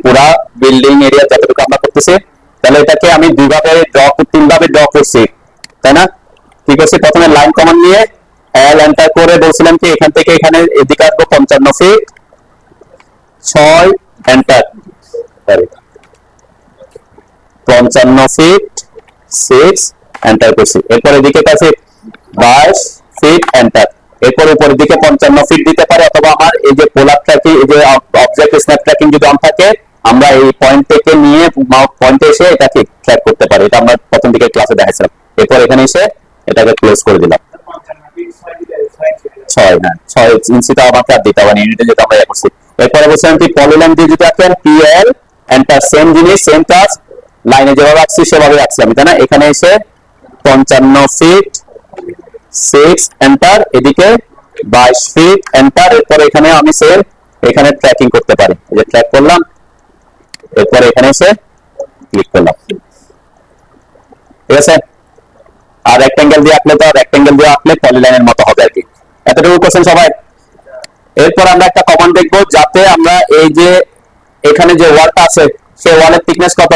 পুরা building area যতটুকু আমরা করতেছি, তাহলে এটাকে আমি তিনভাবে ড্র করছি, তাই না? ঠিক আছে, প্রথমে লাইন কমান্ড নিয়ে এল এন্টার করে বলছিলাম কি এখান থেকে এখানে এদিকে আসবো 55 ফিট, 6 এন্টার, 55 ফিট 6 এন্টার করছি। এরপর এদিকে কাছে 22 ফিট এন্টার। এরপর উপরের দিকে 55 ফিট দিতে পারে, অথবা আমার এই যে পোলার ট্র্যাকিং, এই যে অবজেক্ট স্ন্যাপ ট্র্যাকিং যদি অন থাকে, আমরা এই পয়েন্ট থেকে নিয়ে মাউস পয়েন্টে এসে এটাকে ট্র্যাক করতে পারি। এটা আমরা প্রথম দিকে ক্লাসে দেখাইছিলাম। এরপর এখানে এসে এটাকে ক্লোজ করে দিলাম। 6 ইঞ্চিটা আমাকে আর দিতে হবে না, ইউনিটে যেটা আমরা করছি। এরপরে বলছিলাম কি পলিলাইন দিয়ে যদি রাখেন পিএল এন্টার, সেম জিনিস সেম কাজ, লাইনে যেভাবে রাখছি সেভাবে রাখছি আমি, তাই না? এখানে এসে 55 ফিট 6 এন্টার, এদিকে 22 ফিট এন্টার। এরপর এখানে আমি এখানে ট্র্যাকিং করতে পারি, এই যে ট্র্যাক করলাম, এরপর এখানে এসে ক্লিক করলাম, ঠিক আছে? আর রেক্টেঙ্গেল দিয়ে আঁকলে তো রেক্টেঙ্গেল দিয়ে আঁকলে পলিলাইনের মতো হবে আর কি। এতটুকু কোশ্চেন সবাই? এরপর আমরা একটা কমান্ড দেখবো, যাতে আমরা এই যে এখানে যে ওয়ালটা আছে সেই ওয়ালের থিকনেস কত।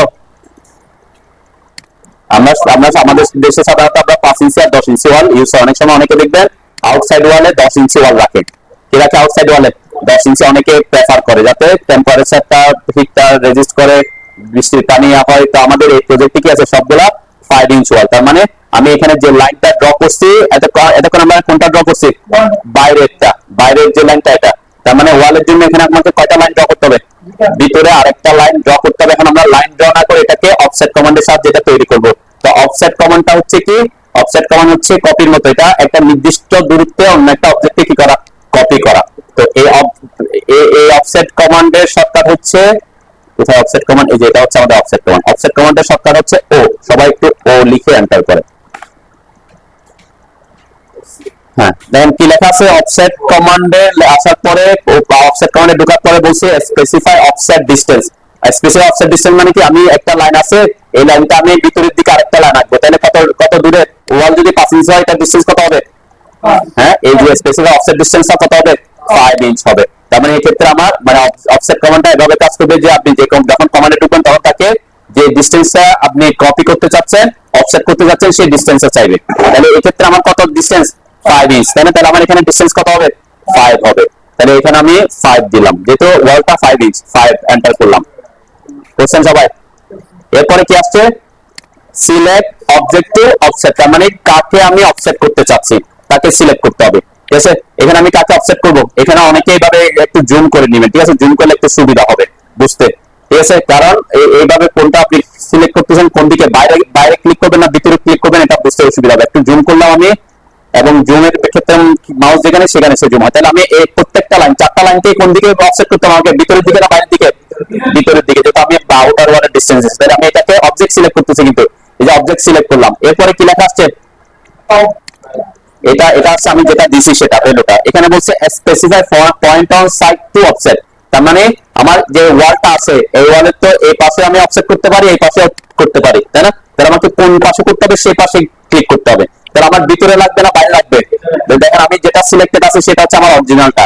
আমরা আমাদের দেশে সাধারণত আমরা 5 ইঞ্চি আর 10 ইঞ্চি ওয়াল ইউজ হয়। অনেক সময় অনেকে দেখবেন আউটসাইড ওয়ালে 10 ইঞ্চি ওয়াল রাখে। কি রাখে আউটসাইড ওয়ালে? 10 ইঞ্চি অনেকে প্রেফার করে, যাতে টেম্পারেচারটা হিটটা রেজিস্ট করে, বৃষ্টির পানি হয়। তো আমাদের এই প্রজেক্টে কি আছে, সবগুলা 5 ইঞ্চ ওয়াল। তার মানে আমি এখানে যে লাইনটা ড্র করছি, এতক্ষণ আমরা কোনটা ড্র করছি? বাইরের যে লাইনটা, এটা। তার মানে ওয়ালের জন্য এখানে আপনাকে কয়টা লাইন ড্র করতে হবে? ভিতরে আরেকটা লাইন ড্র করতে হবে। এখন আমরা লাইন ড্র না করে এটাকে অফসেট কমান্ডের সাহায্যে এটা তৈরি করব। তো অফসেট কমান্ডটা হচ্ছে কি? অফসেট কমান্ড হচ্ছে কপির মতো, এটা একটা নির্দিষ্ট দূরত্বে অন্য একটা অবজেক্টকে কি করা? কপি করা। তো এই অফসেট কমান্ডের শর্টকাট হচ্ছে, কোথায় অফসেট কমান্ড? এই যে এটা হচ্ছে আমাদের অফসেট কমান্ড। অফসেট কমান্ডের শর্টকাট হচ্ছে ও। সবাই একটু ও লিখে এন্টার করে। হ্যাঁ, দেখেন কি লেখা আছে অফসেট কমান্ডে আসার পরে, অফসেট কমান্ডে ঢোকার পরে বলছে specify offset distance. Specify offset distance মানে কি? আমি একটা লাইন আছে, এই লাইনটা আমি ভিতরের দিকে আরেকটা লাইন আঁকবো, তাহলে কত দূরে? ওয়াল যদি 5 ইঞ্চি হয়, তার ডিসটেন্স কত হবে? হ্যাঁ, এই যে স্পেসিফাই অফসেট ডিসটেন্সটা কত হবে? 5 ইঞ্চ হবে। তার মানে এই ক্ষেত্রে আমার মানে অফসেট কমান্ডটা এভাবে কাজ করবে যে আপনি যখন কমান্ডে ঢুকবেন তখন তাকে যে ডিসটেন্সটা আপনি কপি করতে চাচ্ছেন, অফসেট করতে চাচ্ছেন, সেই ডিসটেন্সটা চাইবে। তাহলে এই ক্ষেত্রে আমার কত ডিসটেন্স? 5 ইঞ্চ, তাই না? তাহলে আমার এখানে ডিসটেন্স কত হবে? 5 হবে। তাহলে এখানে আমি 5 দিলাম, যেহেতু ওয়ালটা 5 ইঞ্চ, 5 এন্টার করলাম। বুঝছেন সবাই? এরপরে কি আসছে? Select object to offset. তার মানে কাকে আমি অফসেট করতে চাচ্ছি তাকে সিলেক্ট করতে হবে, ঠিক আছে? এখানে আমি কাকে অফসেট করব? এখানে অনেকে এইভাবে একটু জুম করে নেবেন, ঠিক আছে? জুম করলে একটু সুবিধা হবে বুঝতে, ঠিক আছে? কারণ এইভাবে কোনটা আপনি সিলেক্ট করতেছেন, কোন দিকে, বাইরে ক্লিক করবেন না ভিতরে ক্লিক করবেন, এটা বুঝতে অসুবিধা হবে। একটু জুম করলাম আমি, এবং জুমের ক্ষেত্রে মাউস যেখানে সেখানে সে জুম হয়। তাহলে আমি এই প্রত্যেকটা লাইন, 4টা লাইনকে কোন দিকে অফসেট করতে হবে? আমাকে ভিতরের দিকে না বাইরের দিকে? ভিতরের দিকে, যেহেতু আমি আউটার ওয়ালের ডিসটেন্স আছে, তাহলে আমি এটাকে অবজেক্ট সিলেক্ট করতেছি। কিন্তু এই যে অবজেক্ট সিলেক্ট করলাম, এরপরে কি লেখা আসছে? এটা হচ্ছে আমি যেটা দিছি সেটা ভ্যালুটা। এখানে বলছে specify point on side to offset. তার মানে আমার যে ওয়ালটা আছে, এই ওয়ালের তো এই পাশে আমি অফসেট করতে পারি, এই পাশে করতে পারি, তাই না? তাহলে আমাকে কোন পাশে করতে হবে? সেই পাশে ক্লিক করতে হবে। তাহলে আমার ভিতরে লাগবে না বাইরে লাগবে? দেখেন আমি যেটা সিলেক্টেড আছে সেটা হচ্ছে আমার অরিজিনালটা,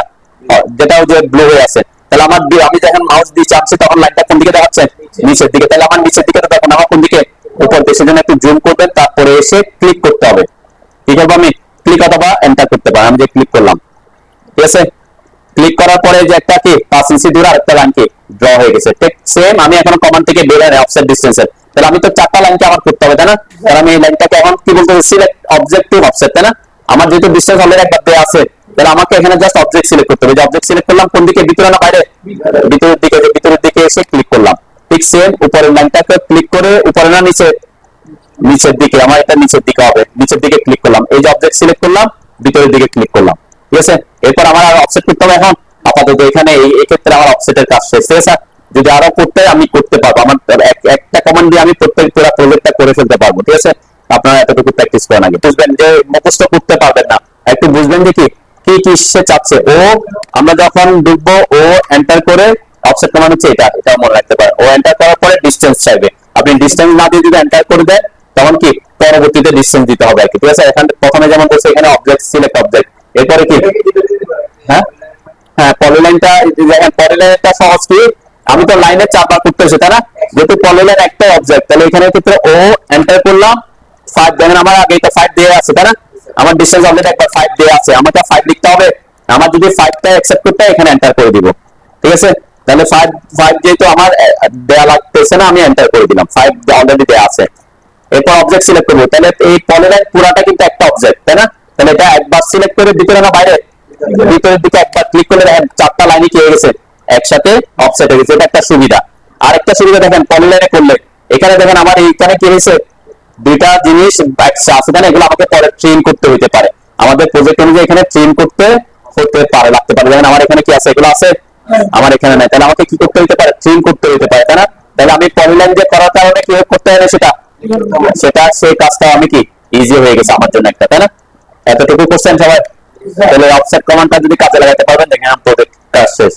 যেটা ওই যে ব্লু হয়ে আছে। তাহলে আমি যখন মাউস দিয়ে চাপছি তখন লাইনটা কোন দিকে দেখাচ্ছে? নিচের দিকে। তাহলে আমার নিচের দিকে দেখুন, আমার কোন দিকে? উপর দিকে। সেজন্য একটু জুম করবেন, তারপরে এসে ক্লিক করতে হবে। কি করবো আমি? ক্লিক অথবা এন্টার করতে পারি। আমি যে ক্লিক করলাম, ঠিক আছে? ক্লিক করার পরে যে একটা কি 5 ইঞ্চি দূরে আরেকটা লাইন কি ড্র হয়ে গেছে। ঠিক সেম আমি এখন কমান্ড থেকে বের হয় অফসেট ডিসটেন্সের। তাহলে আমি তো 4টা লাইনকে আমার করতে হবে, তাই না? তাহলে আমি এই লাইনটাকে এখন কি বলতে হবে? সিলেক্ট অবজেক্ট টু অফসেট, তাই না? আমার যেহেতু ডিসটেন্স অলরেডি একবার দেয়া আছে, তাহলে আমাকে এখানে জাস্ট অবজেক্ট সিলেক্ট করতে হবে। যে অবজেক্ট সিলেক্ট করলাম, কোন দিকে? ভিতরে না বাইরে? ভিতরের দিকে। ভিতরের দিকে এসে ক্লিক করলাম। ঠিক সেম উপরের লাইনটাকে ক্লিক করে, উপরে না নিচে? নিচের দিকে। আমার এটা নিচের দিকে হবে, নিচের দিকে ক্লিক করলাম। এই যে অবজেক্ট সিলেক্ট করলাম, ভিতরের দিকে ক্লিক করলাম, ঠিক আছে? এরপর আমার আর অফসেট করতে হবে। এখন আপাতত এখানে এই ক্ষেত্রে আমার অফসেটের কাজ শেষ, ঠিক আছে? যদি আরো করতে আমি করতে পারবো, আমার একটা কমান্ড দিয়ে আমি প্রত্যেক পুরো প্রজেক্টটা করে ফেলতে পারবো, ঠিক আছে? আপনারা এতটুকু প্র্যাকটিস করেন আগে। বুঝবেন যে মুখস্থ করতে পারবেন না, একটু বুঝবেন যে কি কি সে চাচ্ছে। ও আমরা যখন ঢুকবো, ও এন্টার করে অফসেট কমান্ড হচ্ছে এটা মনে রাখতে পারেন। ও এন্টার করার পরে ডিসটেন্স চাইবে। আপনি ডিসটেন্স না দিয়ে যদি এন্টার করে দেন, তখন কি পরবর্তীতে ডিসটেন্স দিতে হবে আর কি, ঠিক আছে? এখানে প্রথমে যেমন বলছে এখানে অবজেক্ট সিলেক্ট অবজেক্ট, এরপরে কি? হ্যাঁ, পলিলাইনটা দেখেন, পলিলাইনটা সহজ কি? আমি তো লাইনে চাপা করতেছি তাই না, যেহেতু পলিলাইন একটা অবজেক্ট, তাহলে এখানে ক্ষেত্রে ও এন্টার করলাম 5, দেখেন আমার আগে তো 5 দেয়া আছে তাই না, আমার ডিসটেন্স অলরেডি একটা 5 দেয়া আছে, আমাকে 5 লিখতে হবে। আমার যদি 5টা অ্যাকসেপ্ট করতে হয় এখানে এন্টার করে দিব, ঠিক আছে। তাহলে 5 যেহেতু আমার দেয়া লাগতেছে না, আমি এন্টার করে দিলাম, 5 অলরেডি দেয়া আছে। এরপর অবজেক্ট সিলেক্ট করবো, তাহলে এই পলিলাইন পুরাটা কিন্তু একটা অবজেক্ট তাই না, তাহলে এটা একবার সিলেক্ট করে ভিতরে না বাইরে, ভিতরের দিকে একবার ক্লিক করলে 4টা লাইনই কি হয়ে গেছে, একসাথে অফসেট হয়ে গেছে, এটা একটা সুবিধা। আরেকটা সুবিধা দেখেন পলিলাইনে করলে, এখানে দেখেন আমার এইখানে কি হয়েছে, দুইটা জিনিস আছে না, এগুলো আমাকে পরে ট্রিম করতে হতে পারে, আমাদের প্রজেক্ট অনুযায়ী এখানে ট্রিম করতে হতে পারে, লাগতে পারে। যেমন আমার এখানে কি আছে, এগুলো আছে, আমার এখানে নাই, তাহলে আমাকে কি করতে হতে পারে, ট্রিম করতে হতে পারে তাই না। তাহলে আমি পলিলাইন যে করার কারণে কি করতে হয় না সেটা, সেই কাজটা আমি কি ইজি হয়ে গেছে আমার জন্য একটা, তাই না। এতটুকু কোশ্চেন সবাই, তাহলে অফসেট কমান্ডটা যদি কাজে লাগাতে পারবেন, দেখেন আমার প্রজেক্ট কাজ শেষ।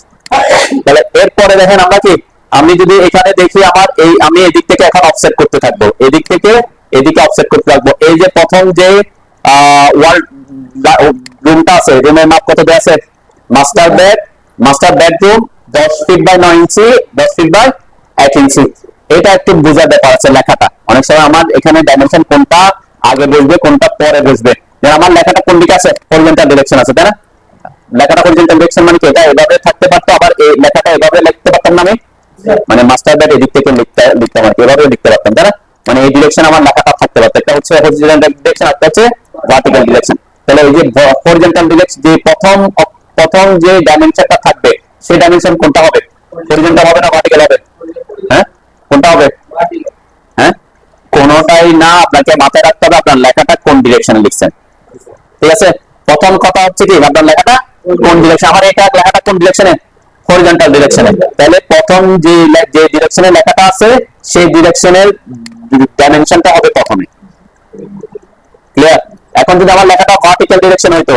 তাহলে এরপরে দেখেন আমরা কি, আমি যদি এখানে দেখি আমার এই, আমি এদিক থেকে এখন অফসেট করতে থাকবো, এদিক থেকে এদিকে অফসেট করতে থাকবো। এই যে প্রথম যে ওয়াল রুমটা আছে, রুমের মাপ কত দেওয়া আছে, master bedroom 10 feet by 9 inch, 10 feet by 1 inch. এটা একটু বোঝার ব্যাপার আছে, লেখাটা অনেক সময় আমার এখানে ডাইমেনশন কোনটা আগে বসবে কোনটা পরে বসবে, আমার লেখাটা কোন দিকে আছে, হরিজন্টাল ডিরেকশন আছে তাই না। লেখাটা হরিজন্টাল ডিরেকশন মানে কি, এটা এভাবে থাকতে পারতো, আবার এই লেখাটা এভাবে লিখতে পারতাম না আমি, মানে মাস্টার বেড এদিক থেকে লিখতাম আর কি, এভাবে লিখতে পারতাম তাই না, মানে এই ডিরেকশন আমার লেখাটা থাকতে পারতো। একটা হচ্ছে হরিজন্টাল ডিরেকশন, একটা হচ্ছে ভার্টিক্যাল ডিরেকশন। তাহলে এই যে হরিজন্টাল ডিরেকশন যে প্রথম যে ডাইমেনশনটা থাকবে, সেই ডাইমেনশন কোনটা হবে, হরিজন্টাল হবে না ভার্টিক্যাল হবে, হ্যাঁ কোনটা হবে, হ্যাঁ কোনটাই না, আপনাকে মাথায় রাখতে হবে আপনার লেখাটা কোন ডিরেকশনে লিখছেন, ঠিক আছে। প্রথম কথা হচ্ছে কি, আপনার লেখাটা কোন ডিরেকশন, আমার এটা লেখাটা কোন ডিরেকশনে, হরিজন্টাল ডিরেকশনে, তাহলে প্রথম যে ডিরেকশনে লেখাটা আছে সেই ডিরেকশনের ডাইমেনশনটা হবে প্রথমে, ক্লিয়ার। এখন যদি আমার লেখাটা ভার্টিক্যাল ডিরেকশন হইতো,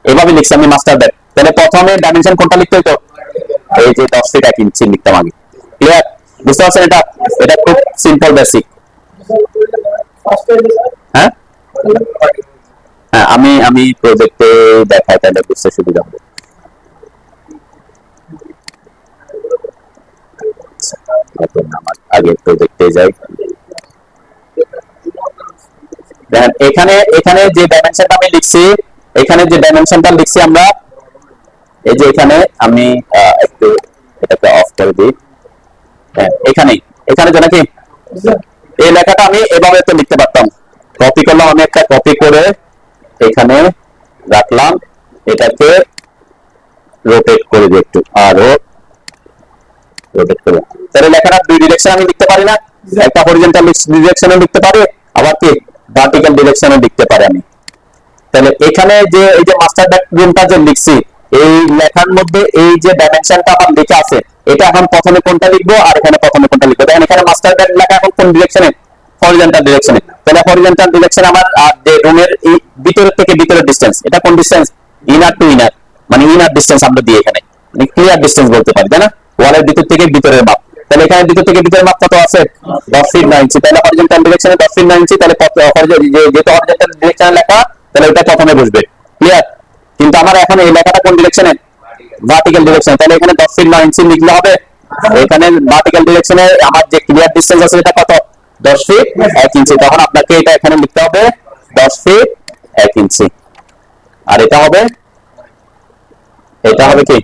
এভাবে লিখছি আমি মাস্টার বেড, তাহলে প্রথমে ডাইমেনশন কোনটা লিখতে হইতো, এই যে 10 ফিট 1 ইঞ্চি লিখতাম আগে, ক্লিয়ার, বুঝতে পারছেন। এটা এটা খুব সিম্পল বেসিক। হ্যাঁ হ্যাঁ, আমি প্রজেক্টে দেখাই, তাহলে বুঝতে সুবিধা হবে। আমার আগে প্রজেক্টে যাই, দেখেন এখানে এখানে যে ডাইমেনশনটা আমি লিখছি, এখানে যে ডাইমেনশনটা লিখছি আমরা, এই যে এখানে আমি একটু এটাকে অফ করে দিই, এখানে এখানে যে নাকি এই লেখাটা আমি এভাবে তো লিখতে পারতাম, কপি করলাম, আমি একটা কপি করে এখানে রাখলাম, এটাকে রোটেট করে দিই একটু, আরো রোটেট করে, তাহলে লেখাটা দুই ডিরেকশন আমি লিখতে পারি না, একটা হরিজন্টাল ডিরেকশনে লিখতে পারি, আবার কি ভার্টিক্যাল ডিরেকশনে লিখতে পারি আমি। তাহলে এখানে যে এই যে মাস্টার বেডরুমটা যে লিখছি, এই লেখার মধ্যে এই যে ডাইমেনশনটা আমার লেখা আছে, এটা এখন প্রথমে কোনটা লিখবো আর এখানে প্রথমে কোনটা লিখবো, দেখেন এখানে মাস্টার বেড লেখা এখন কোন ডিরেকশনে, হরিজন্টাল ডিরেকশনে, তাহলে হরিজন্টাল ডিরেকশন আমার যে রুমের এই ভিতরের থেকে ভিতরের ডিসটেন্স, এটা কোন ডিসটেন্স, ইনার টু ইনার, মানে ইনার ডিসটেন্স আমরা দিই এখানে, মানে ক্লিয়ার ডিসটেন্স বলতে পারি তাই না, ওয়ালের ভিতর থেকে ভিতরের মাপ। তাহলে এখানে ভিতর থেকে ভিতরের মাপ কত আছে, 10 ফিট 9 ইঞ্চি, তাহলে হরিজন্টাল ডিরেকশনে 10 ফিট 9 ইঞ্চি, তাহলে যেহেতু হরিজন্টাল ডিরেকশনে লেখা, তাহলে ওটা প্রথমে বসবে, ক্লিয়ার। কিন্তু আমার এখন এই লেখাটা কোন ডিরেকশনে, ভার্টিক্যাল ডিরেকশন, তাহলে এখানে 10 ফিট 9 ইঞ্চি লিখলে হবে, এখানে ভার্টিক্যাল ডিরেকশনে আমার যে ক্লিয়ার ডিসটেন্স আছে এটা কত, 10 ফিট 1 ইঞ্চি, তখন আপনাকে এটা এখানে লিখতে হবে 10 ফিট 1 ইঞ্চি, আর এটা হবে কি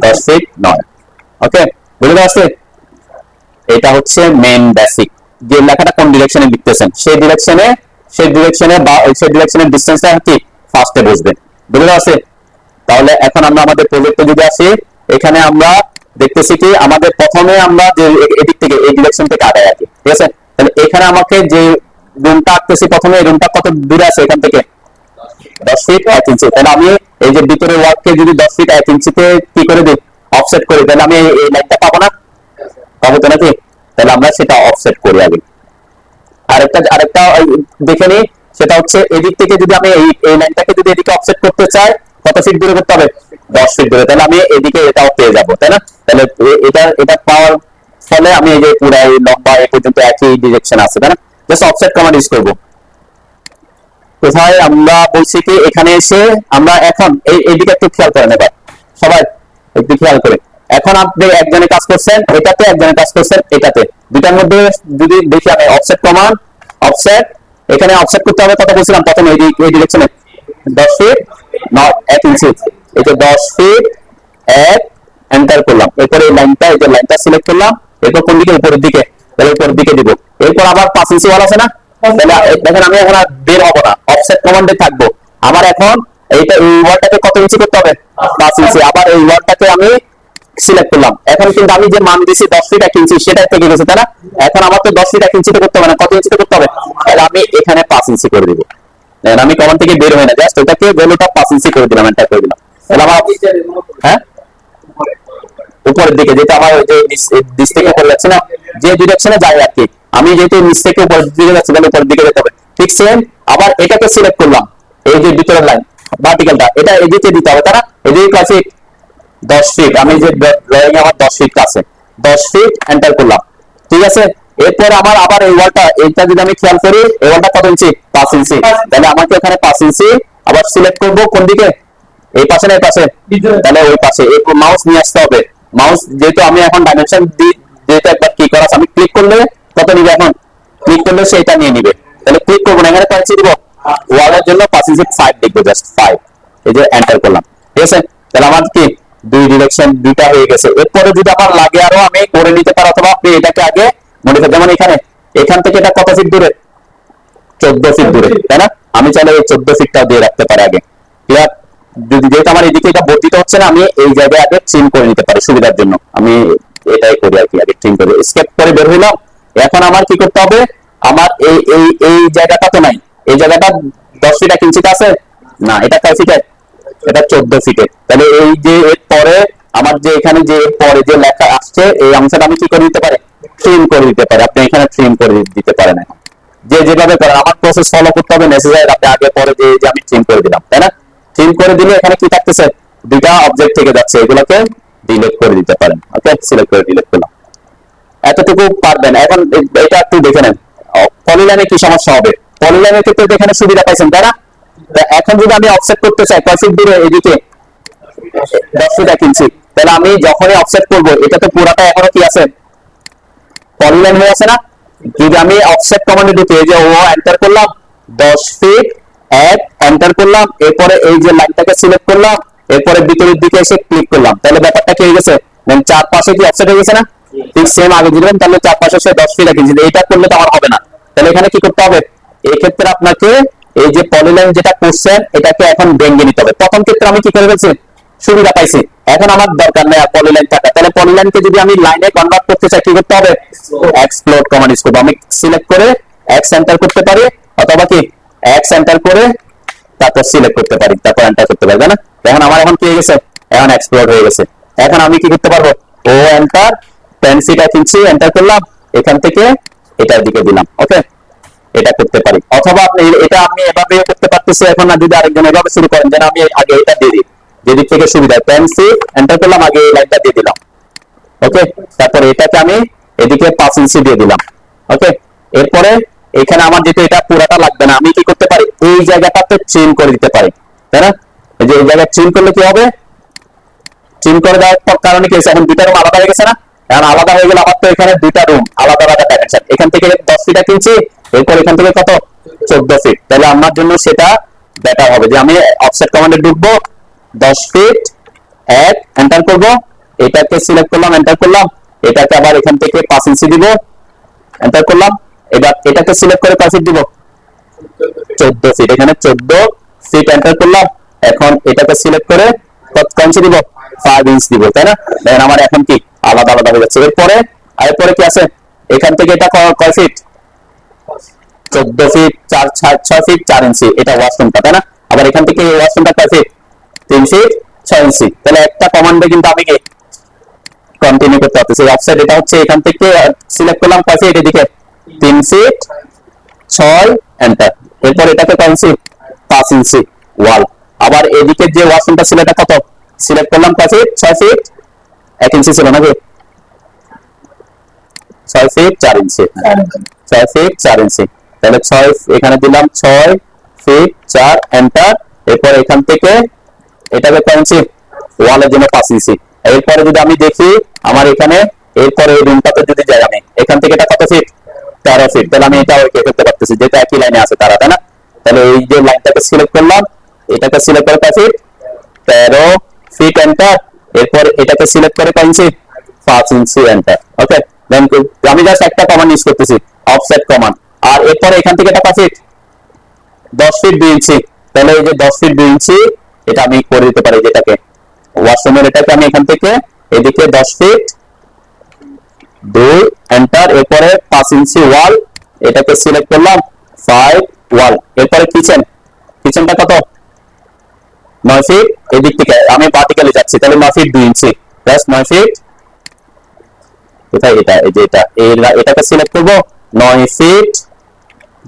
10 ফিট 9, ওকে, বুঝতে পারছেন। এটা হচ্ছে মেইন বেসিক, যে লেখাটা কোন ডিরেকশনে লিখতেছেন সেই ডিরেকশনের ডিসটেন্সটা কি ফার্স্টে বসবে, বুঝতে পারছেন। তাহলে এখন আমরা আমাদের প্রজেক্টে যদি আসি, এখানে আমরা দেখতেছি কি আমাদের প্রথমে আমরা যে এদিক থেকে এই ডিরেকশন থেকে আগাই আছি, ঠিক আছে। তাহলে এখানে আমাকে যে রুমটা আঁকতেছি প্রথমে, এই রুমটা কত দূরে আছে এখান থেকে, 10 ফিট 1 ইঞ্চি, তাহলে আমি এই যে ভিতরে ওয়ার্ককে যদি 10 ফিট 1 ইঞ্চিতে কি করে দিই, অফসেট করি, তাহলে আমি এই লাইনটা পাবো না, পাবো তো নাকি, তাহলে আমরা সেটা অফসেট করি আগে। আরেকটা দেখে নিই, সেটা হচ্ছে এদিক থেকে যদি আমি এই লাইনটাকে যদি এদিকে অফসেট করতে চাই, কত ফিট দূরে করতে হবে, 10 ফিট দূরে, তাহলে আমি এদিকে এটাও পেয়ে যাবো তাই না। তাহলে এটা পাওয়ার ফলে আমি এই যে পুরো এই লম্বা এই পর্যন্ত একই ডিরেকশন আছে তাই না, জাস্ট অফসেট কমান্ড ইউজ করবো। কোথায় আমরা বলছি কি, এখানে এসে আমরা এখন এইদিকে একটু খেয়াল করেন, এবার সবাই একটু খেয়াল করে, এখন আপনি একজনে কাজ করছেন এটাতে, একজনে কাজ করছেন এটাতে, দুটার মধ্যে যদি দেখি আমি অফসেট কমান্ড, অফসেট, এখানে অফসেট করতে হবে কত বলছিলাম প্রথমে এই ডিরেকশনে 10 ফিট নট 1 ইঞ্চি, এই যে 10 ফিট 1, এন্টার করলাম। এরপর এই লাইনটা, এই যে লাইনটা সিলেক্ট করলাম, এরপর কোন দিকে, উপরের দিকে, তাহলে উপরের দিকে দিব। এরপর আবার 5 ইঞ্চি ওয়াল আছে না, তাহলে দেখেন আমি এখন আর বের হবো না, অফসেট কমান্ডে থাকবো। আমার এখন এইটা এই ওয়ালটাকে কত ইঞ্চি করতে হবে, 5 ইঞ্চি। আবার এই ওয়ালটাকে আমি সিলেক্ট করলাম, এখন কিন্তু আমি যে মান দিছি 10 ফিট 1 ইঞ্চি সেটা থেকে গেছে, তাই না? এখন আমার তো 10 ফিট 1 ইঞ্চিতে করতে হবে না, কত ইঞ্চিতে করতে হবে, তাহলে আমি এখানে 5 ইঞ্চি করে দিব। আমি কমান্ড থেকে বের হই না, জাস্ট ওটাকে ভ্যালুটা 5 ইঞ্চি করে দিলাম, এন্টার করে দিলাম। তাহলে আমার হ্যাঁ উপরের দিকে, যেটা আমার ওই যে নিচ থেকে উপরে যাচ্ছে না, যে ডিরেকশনে যায় আর কি, আমি যেহেতু নিচ থেকে উপরের দিকে যাচ্ছি তাহলে উপরের দিকে যেতে হবে। ঠিক সেম আবার এটাকে সিলেক্ট করলাম, এই যে ভিতরের লাইন ভার্টিক্যালটা, এটা এদিকে দিতে হবে, তাই না? এদিকে কাছে 10 ফিট, আমি যে ড্রয়িং আমার 10 ফিট কাছে 10 ফিট, এন্টার করলাম। ঠিক আছে, এরপর আমার আবার এই ওয়ালটা, এইটা যদি আমি খেয়াল করি এই ওয়ালটা কত ইঞ্চি, 5 ইঞ্চি, তাহলে আমাকে এখানে 5 ইঞ্চি আবার সিলেক্ট করব কোন দিকে, এই পাশে না এই পাশে, তাহলে ওই পাশে। এরপর মাউস নিয়ে আসতে হবে, মাউস যেহেতু আমি এখন ডাইমেনশন যেহেতু একবার কি করা আমি ক্লিক করলে কত নিবে, এখন ক্লিক করলে সেটা নিয়ে নিবে, তাহলে ক্লিক করবো না, এখানে কত ইঞ্চি দিব, ওয়ালের জন্য 5 ইঞ্চি 5 লিখবো, জাস্ট 5, এই যে এন্টার করলাম। ঠিক আছে, তাহলে আমার কি দুই ডিরেকশন দুইটা হয়ে গেছে। এরপরে যদি আমার লাগে আরো আমি করে নিতে পারি, অথবা আপনি এটাকে আগে মডিফাই, যেমন এখান থেকে এটা কত ফিট দূরে, 14 ফিট দূরে, তাই না? আমি চাইলে এই 14 ফিটটা দিয়ে রাখতে পারি আগে। ক্লিয়ার? যেহেতু আমার এদিকে এটা বর্ধিত হচ্ছে না, আমি এই জায়গায় আগে ট্রিম করে নিতে পারি সুবিধার জন্য, আমি এটাই করি আর কি, আগে ট্রিম করে স্কেপ করে বের হইলাম। এখন আমার কি করতে হবে, আমার এই এই এই জায়গাটা তো নাই, এই জায়গাটা 10 ফিট 1 ইঞ্চিতে আছে না, এটা কয় ফিটে, এটা 14 ফিটে। তাহলে এই যে এর পরে আমার যে এখানে যে পরে যে লেখা আসছে এই অংশটা আমি কি করে দিতে পারি, ট্রিম করে দিতে পারি। আপনি এখানে ট্রিম করে দিতে পারেন, এখন যে যেভাবে করেন আমার প্রসেস ফলো করতে হবে নেসেসারি, আপনি আগে পরে যে আমি ট্রিম করে দিলাম, তাই না? ট্রিম করে দিলে এখানে কি থাকতেছে, দুইটা অবজেক্ট থেকে যাচ্ছে, এগুলোকে ডিলিট করে দিতে পারেন। ওকে, সিলেক্ট করে ডিলিট করলাম, এতটুকু পারবেন। এখন এটা একটু দেখে নেন পলিলাইনে কি সমস্যা হবে। পলিলাইনের ক্ষেত্রে এখানে সুবিধা পাইছেন, তাই না? এখন যদি আমি অফসেট করতে চাই কয় ফিট দূরে, এদিকে 10 ফিট 1 ইঞ্চি, তাহলে আমি যখনই অফসেট করব এটা তো পুরাটা এখনো কি আছে, পলিলাইন হয়ে আছে না? যদি আমি অফসেট কমান্ডে ঢুকে এই যে ও এন্টার করলাম 10 ফিট 1, এন্টার করলাম, এরপরে এই যে লাইনটাকে সিলেক্ট করলাম, এরপরে ভিতরের দিকে এসে ক্লিক করলাম, তাহলে ব্যাপারটা কি হয়ে গেছে, দেন চারপাশে কি অফসেট হয়ে গেছে না? ঠিক সেম আগে দিলাম, তাহলে চারপাশে সে 10 ফিট 1 ইঞ্চি, এটা করলে তো আমার হবে না। তাহলে এখানে কি করতে হবে, এই ক্ষেত্রে আপনাকে এই যে পলিলাইন যেটা করছেন এটাকে এখন ভেঙে নিতে হবে। প্রথম ক্ষেত্রে আমি কি করে ফেলছি, সুবিধা পাইছি, এখন আমার দরকার নেই পলিলাইন থাকা। তাহলে পলিলাইনকে যদি আমি লাইনে কনভার্ট করতে চাই কি করতে হবে, এক্সপ্লোড কমান্ড ইউজ করব। আমি সিলেক্ট করে এক্স এন্টার করতে পারি, অথবা কি এক্স এন্টার করে তারপর সিলেক্ট করতে পারি, তারপর এন্টার করতে পারি, তাই না? এখন আমার এখন কি হয়ে গেছে, এখন এক্সপ্লোড হয়ে গেছে। এখন আমি কি করতে পারবো, ও এন্টার 10 ফিট 1 ইঞ্চি এন্টার করলাম, এখান থেকে এটার দিকে দিলাম। ওকে, এটা করতে পারি, অথবা আপনি এটা আমি এভাবেও করতে পারতেছি। এখন না যদি আরেকজন এভাবে শুরু করেন, যেন আমি আগে এটা দিয়ে দিই, যেদিক থেকে সুবিধা 10 ফিট এন্টার করলাম, আগে এই লাইনটা দিয়ে দিলাম। ওকে, তারপরে এটাকে আমি এদিকে 5 ইঞ্চি দিয়ে দিলাম। ওকে, এরপরে এখানে আমার যেহেতু এটা পুরাটা লাগবে না, আমি কি করতে পারি, এই জায়গাটাতে ট্রিম করে দিতে পারি, তাই না? এই যে এই জায়গায় ট্রিম করলে কি হবে, ট্রিম করে দেওয়ার কারণে কি হয়েছে, এখন দুইটা রুম আলাদা হয়ে গেছে না? এখন আলাদা হয়ে গেলে আমার তো এখানে দুইটা রুম আলাদা আলাদা ডাইমেনশন, এখান থেকে 10 ফিট 1 ইঞ্চি, এরপর এখান থেকে কত 14 ফিট। তাহলে আমার জন্য সেটা বেটার হবে যে আমি অফসেট কমান্ডে ঢুকবো, 10 ফিট 1 এন্টার করব, এটাকে সিলেক্ট করলাম, এন্টার করলাম, এটাকে আবার এখান থেকে 5 ইঞ্চি দিব, এন্টার করলাম, এবার এটাকে সিলেক্ট করে 5 ফিট দিব, 14 ফিট, এখানে 14 ফিট এন্টার করলাম। এখন এটাকে সিলেক্ট করে কত ইঞ্চি দিব, 5 ইঞ্চ দিব, তাই না? দেখেন আমার এখন কি আলাদা আলাদা হয়ে যাচ্ছে। এরপরে কি আছে, এখান থেকে এটা কয় ফিট, 14 ফিট 6 ফিট 4 ইঞ্চি, এটা ওয়াশরুমটা, তাই না? আবার এখান থেকে এই ওয়াশরুমটা কয় ফিট, 3 ফিট 6 ইঞ্চি। তাহলে একটা কমান্ডে কিন্তু আমি কি কন্টিনিউ করতে পারতেছি। অফসেট এটা হচ্ছে এখান থেকে সিলেক্ট করলাম কয় ফিট, এদিকে 3 ফিট 6 এন্টার, এরপর এটাকে কয় ইঞ্চি, 5 ইঞ্চি ওয়াল। আবার এদিকে যে ওয়াশরুমটা ছিল এটা কত, সিলেক্ট করলাম কয় ফিট, 6 ফিট 1 ইঞ্চি ছিল নাকি, 6 ফিট 4 ইঞ্চি, 6 ফিট 4 ইঞ্চি, তাহলে 6 এখানে দিলাম 6 ফিট 4 এন্টার। এরপর এখান থেকে এটাকে কয় ইঞ্চি, ওয়ালের জন্য 5 ইঞ্চি, এরপরে যদি আমি দেখি আমার এখানে, এরপরে এই রুমটাতে যদি যাই আমি, এখান থেকে এটা কত ফিট, 13 ফিট, তাহলে আমি এটা ওকে করতে পারতেছি যেটা একই লাইনে আছে তারা, তাই না? তাহলে এই যে লাইনটাকে সিলেক্ট করলাম, এটাকে সিলেক্ট করে কয় ফিট, 13 ফিট, এন্টার। এরপর এটাকে সিলেক্ট করে কয় ইঞ্চি, 5 ইঞ্চি, এন্টার। ওকে, দেন আমি জাস্ট একটা কমান্ড ইউজ করতেছি, অফসেট কমান্ড। আর এরপর এখান থেকে এটা কয় ফিট, 10 ফিট 2 ইঞ্চি। তাহলে এই যে 10 ফিট 2 ইঞ্চি এটা আমি করে দিতে পারি, যেটাকে ওয়াশরুমের এটাকে আমি এখান থেকে এদিকে 10 ফিট 2, এন্টার। এরপরে 5 ইঞ্চি ওয়াল, এটাকে সিলেক্ট করলাম, 5 ওয়াল। এরপরে কিচেন, কিচেনটা কত, 9 ফিট। এদিক থেকে আমি ভার্টিক্যালি যাচ্ছি, তাহলে 9 ফিট 2 ইঞ্চি প্লাস 9 ফিট, কোথায় এটা, এই যে এটা, এটাকে সিলেক্ট করব, 9 ফিট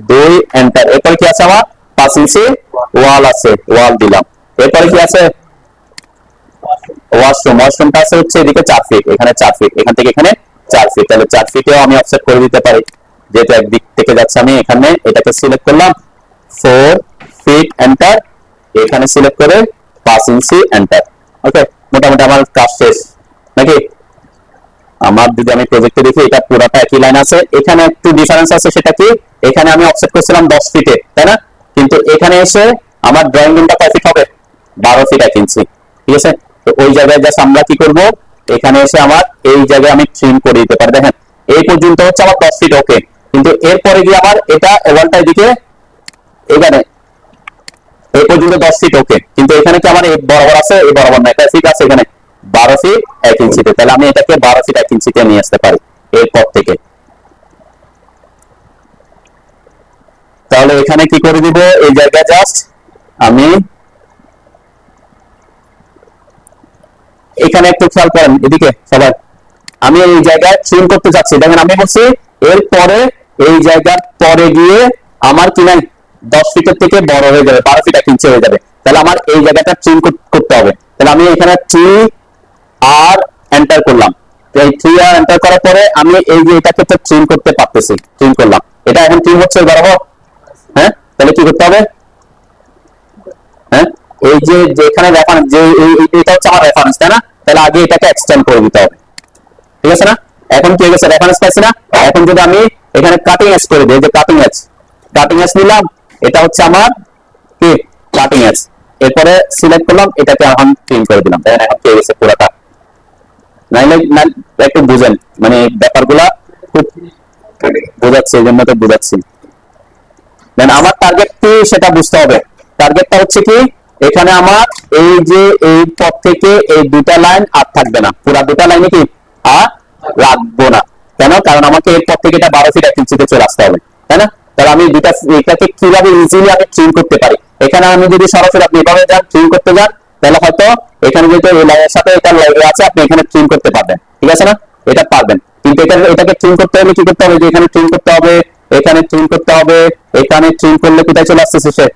2, এন্টার। এরপর কি আছে আমার, 5 ইঞ্চি ওয়াল আছে, ওয়াল দিলাম। এরপরে কি আছে, ওয়াশরুম, ওয়াশরুমটা আছে হচ্ছে এদিকে 4 ফিট, এখানে 4 ফিট, এখান থেকে এখানে 4 ফিট। তাহলে 4 ফিটেও আমি অফসেট করে দিতে পারি, যেহেতু একদিক থেকে যাচ্ছে। আমি এখানে এটাকে সিলেক্ট করলাম, 4 ফিট, এন্টার। এখানে সিলেক্ট করে 5 ইঞ্চি, এন্টার। ওকে, মোটামুটি আমার কাজ শেষ নাকি? আমার যদি আমি প্রজেক্টে দেখি, এটা পুরোটা একই লাইন আছে, এখানে একটু ডিফারেন্স আছে। সেটা কি, এখানে আমি অফসেট করছিলাম 10 ফিটে, তাই না? কিন্তু এখানে এসে আমার ড্রয়িং রুমটা কয় ফিট হবে, 12 ফিট 1 ইঞ্চি। ঠিক আছে, তো ওই জায়গায় জাস্ট আমরা কি করব, এখানে এসে আমার এই জায়গায় আমি ট্রিম করে দিতে পারি। দেখেন এই পর্যন্ত হচ্ছে আমার 10 ফিট, ওকে। কিন্তু এরপরে গিয়ে আমার এটা ওয়ালটা এদিকে, এখানে এই পর্যন্ত 10 ফিট, ওকে। কিন্তু এখানে কি আমার বরাবর আছে, এই বরাবর না, এটা ফিট আছে এখানে 12 ফিট 1 ইঞ্চিতে। তাহলে আমি এটাকে 12 ফিট 1 ইঞ্চিতে নিয়ে আসতে পারি এরপর থেকে। তাহলে এখানে কি করে দিব, এই জায়গায় জাস্ট আমি এখানে একটু খেয়াল করেন, এদিকে সবাই, আমি এই জায়গায় ট্রিম করতে যাচ্ছি। দেখেন আমি বলছি এরপরে এই জায়গার পরে গিয়ে আমার কি নাই, 10 ফিটের থেকে বড় হয়ে যাবে, 12 ফিট 1 ইঞ্চি হয়ে যাবে। তাহলে আমার এই জায়গাটা ট্রিম করতে হবে। তাহলে আমি এখানে 3 আর এন্টার করলাম। এই 3 আর এন্টার করার পরে আমি এই যে এটাকে তো ট্রিম করতে পারতেছি, ট্রিম করলাম, এটা এখন ট্রিম হচ্ছে বরাবর। হ্যাঁ, তাহলে কি করতে হবে, হ্যাঁ, এই যে যেখানে রেফারেন্স, যে এটা হচ্ছে আমার রেফারেন্স, তাই না? তাহলে আগে এটাকে এক্সটেন্ড করে দিতে হবে। ঠিক আছে না? এখন কি হয়ে গেছে, রেফারেন্স পাইছি না? এখন যদি আমি এখানে কাটিং এজ করে দিই, যে কাটিং এজ নিলাম, এটা হচ্ছে আমার কি কাটিং এজ। এরপরে সিলেক্ট করলাম, এটাকে এখন ট্রিম করে দিলাম। দেখেন এখন কি হয়ে গেছে পুরোটা। নাইলে একটু বুঝেন, মানে ব্যাপারগুলা খুব বোঝাচ্ছে, এই জন্য তো বোঝাচ্ছি। দেন আমার টার্গেট কি সেটা বুঝতে হবে। টার্গেটটা হচ্ছে কি, এখানে আমার এই যে এই পথ থেকে এই দুটা লাইন আর থাকবে না, পুরা দুটা লাইনে কি আর রাখবো না। কেন? কারণ আমাকে এই পথ থেকে এটা 12 ফিট 1 ইঞ্চিতে চলে আসতে হবে, তাই না? তাহলে আমি দুটা, এটাকে কিভাবে ইজিলি আমি ট্রিম করতে পারি। এখানে আমি যদি সরাসরি আপনি এভাবে যান, ট্রিম করতে যান, তাহলে হয়তো এখানে যেহেতু এই লাইনের সাথে এটা লাগে আছে, আপনি এখানে ট্রিম করতে পারবেন। ঠিক আছে না? এটা পারবেন। কিন্তু এটাকে ট্রিম করতে হলে কি করতে হবে, যে এখানে ট্রিম করতে হবে, এখানে ট্রিম করতে হবে, এখানে ট্রিম করলে কোথায় চলে আসছে শেষে,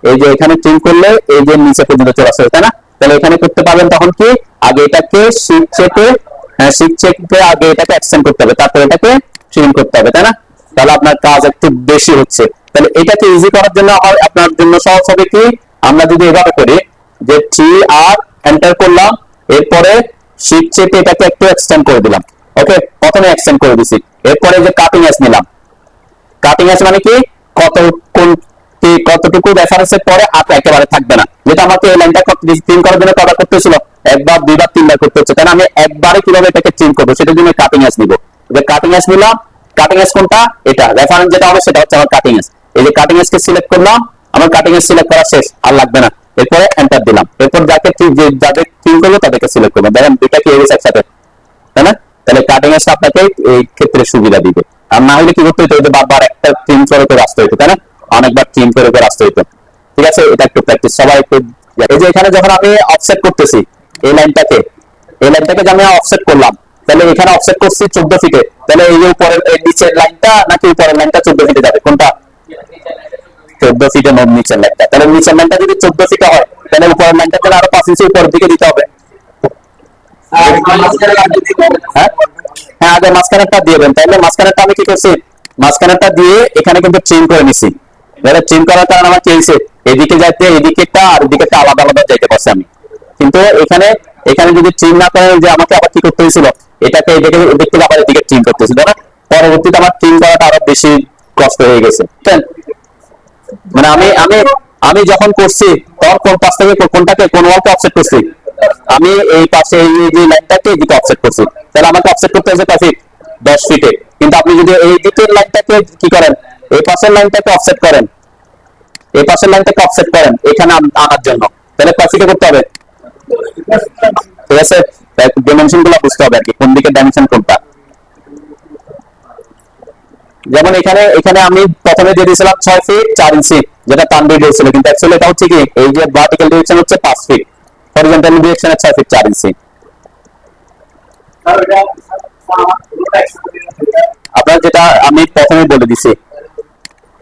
এই যে এখানে ট্রিম করলে এই যে নিচে পর্যন্ত চলে আসছে, তাই না? তাহলে এখানে করতে পারবেন তখন কি, আগে এটাকে শিফট চেপে, হ্যাঁ শিফট চেপে আগে এটাকে এক্সটেন্ড করতে হবে, তারপর এটাকে ট্রিম করতে হবে, তাই না? তাহলে আপনার কাজ একটু বেশি হচ্ছে। তাহলে এটাকে ইজি করার জন্য আপনার জন্য সহজ হবে কি, আমরা যদি এভাবে করি, যে 3 আর এন্টার করলাম, এরপরে শিফট চেপে এটাকে একটু এক্সটেন্ড করে দিলাম। ওকে, প্রথমে এক্সটেন্ড করে দিছি। এরপরে যে কাটিং এজ নিলাম, কাটিং এজ মানে কি, কতটুকু রেফারেন্সের পরে আর একেবারে থাকবে না। যেটা আমাকে এই লাইনটা ট্রিম করার জন্য কভার করতে ছিল, একবার 2 বার 3 বার করতে হচ্ছে, কারণ আমি একবারে কিভাবে এটাকে ট্রিম করবো সেটার জন্য কাটিং এজ নিব। যে কাটিং এজ নিলাম, কাটিং এজ কোনটা, এটা রেফারেন্স যেটা হবে সেটা হচ্ছে আমার কাটিং এজ। এই যে কাটিং এজকে সিলেক্ট করলাম, আমার কাটিং এজ সিলেক্ট করা শেষ, আর লাগবে না। এরপরে এন্টার দিলাম। এরপর যাদের ট্রিম করবো তাদেরকে সিলেক্ট করবো। দেখেন দুইটা কি হয়ে গেছে একসাথে, তাই না? তাহলে কাটিং এজটা আপনাকে এই ক্ষেত্রে সুবিধা দিবে। আর না হলে কি করতে হতো, যে বারবার একটা ট্রিম করে আসতে হতো, তাই না? অনেকবার ট্রিম করে আসতে হতো। ঠিক আছে, এটা একটু প্র্যাকটিস সবাই একটু। এই যে এখানে যখন আমি অফসেট করতেছি এই লাইনটাকে যে আমি অফসেট করলাম, তাহলে এখানে অফসেট করছি 14 ফিটে। তাহলে এই যে উপরের নিচের লাইনটা নাকি উপরের লাইনটা 14 ফিটে যাবে, কোনটা? 14 ফিটে নিচের লাইনটা। তাহলে নিচের লাইনটা যদি 14 ফিটে হয়, তাহলে উপরের লাইনটা তাহলে আরো 5 ইঞ্চি উপরের দিকে দিতে হবে। হ্যাঁ হ্যাঁ, আগে মাঝখানেরটা দিয়ে দেন। তাহলে মাঝখানেরটা আমি কি করছি, মাঝখানেরটা দিয়ে এখানে কিন্তু ট্রিম করে নিছি। এবারে ট্রিম করার কারণে আমার কি হয়েছে, এদিকে যাইতে এদিকেটা আর এদিকেটা আলাদা আলাদা যাইতে পারছি আমি। কিন্তু এখানে এখানে যদি ট্রিম না করে যে আমাকে আবার কি করতে হয়েছিল, এটাকে এদিকে এদিক থেকে আবার এদিকে ট্রিম করতে হয়েছিল না, পরবর্তীতে আমার ট্রিম করাটা আরো বেশি কষ্ট হয়ে গেছে। মানে আমি আমি আমি যখন করছি তখন কোন পাশ থেকে কোনটাকে কোন ওয়ালকে অফসেট করছি, আমি এই পাশে এই যে লাইনটাকে এদিকে অফসেট করছি, তাহলে আমাকে অফসেট করতে হয়েছে কত ফিট, 10 ফিটে। কিন্তু আপনি যদি এই দিকের লাইনটাকে কি করেন, এই পাশের লাইনটাকে অফসেট করেন, এই পাশের লাইনটাকে অফসেট করেন এখানে আনার জন্য, তাহলে কয় ফিটে করতে হবে? ঠিক আছে, ডাইমেনশন গুলো বুঝতে হবে আর কি, কোন দিকে ডাইমেনশন কোনটা। যেমন এখানে এখানে আমি প্রথমে দিয়ে দিয়েছিলাম 6 ফিট 4 ইঞ্চি, যেটা তানভীর দিয়েছিল, কিন্তু অ্যাকচুয়ালি এটা হচ্ছে কি এই যে ভার্টিক্যাল ডিরেকশন হচ্ছে 5 ফিট, হরিজন্টাল ডিরেকশনে 6 ফিট 4 ইঞ্চি। আপনার যেটা আমি প্রথমে বলে দিছি,